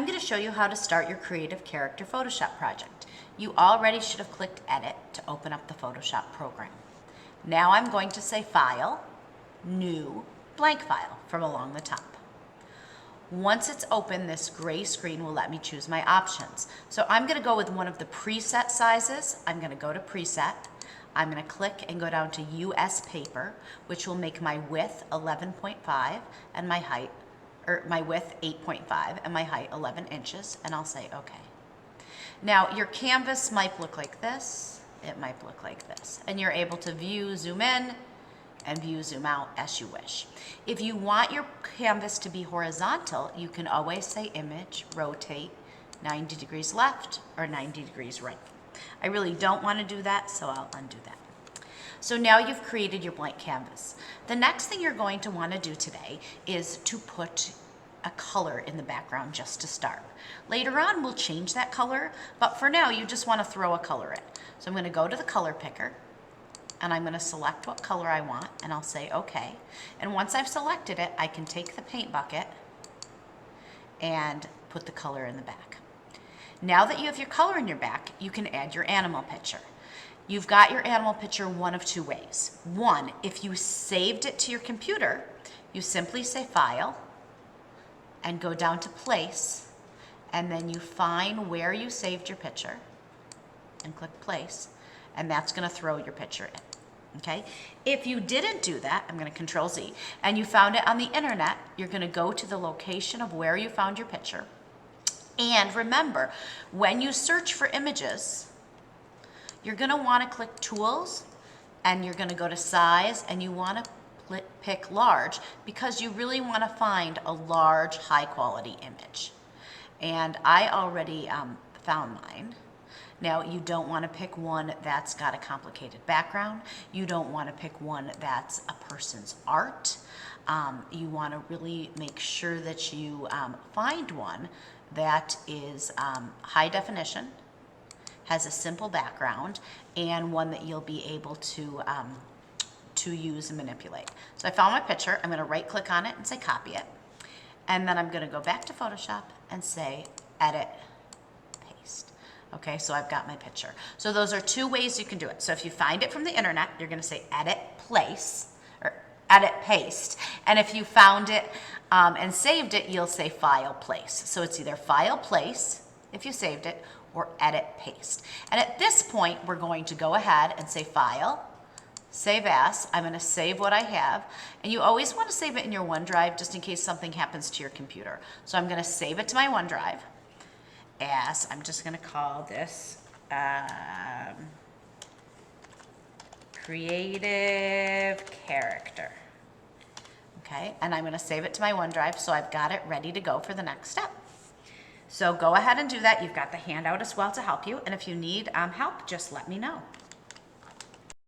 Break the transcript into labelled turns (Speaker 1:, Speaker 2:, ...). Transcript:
Speaker 1: I'm going to show you how to start your creative character Photoshop project. You already should have clicked Edit to open up the Photoshop program. Now I'm going to say File, New, Blank File from along the top. Once it's open, this gray screen will let me choose my options. So I'm going to go with one of the preset sizes. I'm going to go to Preset. I'm going to click and go down to US Paper, which will make my width 11.5 and my height, or my width 8.5 and my height 11 inches, and I'll say OK. Now your canvas might look like this, it might look like this, and you're able to view, zoom in, and view, zoom out as you wish. If you want your canvas to be horizontal, you can always say Image, Rotate 90 degrees left or 90 degrees right. I really don't want to do that, so I'll undo that. So now you've created your blank canvas. The next thing you're going to want to do today is to put a color in the background just to start. Later on, we'll change that color, but for now, you just want to throw a color in. So I'm going to go to the color picker, and I'm going to select what color I want, and I'll say OK. And once I've selected it, I can take the paint bucket and put the color in the back. Now that you have your color in your back, you can add your animal picture. You've got your animal picture one of two ways. One, if you saved it to your computer, you simply say File and go down to Place, and then you find where you saved your picture and click Place, and that's going to throw your picture in. Okay? If you didn't do that, I'm going to Control Z, and you found it on the internet, you're going to go to the location of where you found your picture. And remember, when you search for images, you're going to want to click Tools, and you're going to go to Size, and you want to pick Large because you really want to find a large, high-quality image. And I already found mine. Now, you don't want to pick one that's got a complicated background. You don't want to pick one that's a person's art. You want to really make sure that you find one that is high definition, has a simple background, and one that you'll be able to use and manipulate. So I found my picture. I'm going to right click on it and say copy it. And then I'm going to go back to Photoshop and say edit, paste. Okay, so I've got my picture. So those are two ways you can do it. So if you find it from the internet, you're going to say edit, place, or edit, paste. And if you found it and saved it, you'll say file, place. So it's either file, place, if you saved it, or edit, paste. And at this point, we're going to go ahead and say file, save as. I'm going to save what I have. And you always want to save it in your OneDrive just in case something happens to your computer. So I'm going to save it to my OneDrive as, I'm just going to call this creative character. Okay, and I'm going to save it to my OneDrive so I've got it ready to go for the next step. So go ahead and do that. You've got the handout as well to help you. And if you need help, just let me know.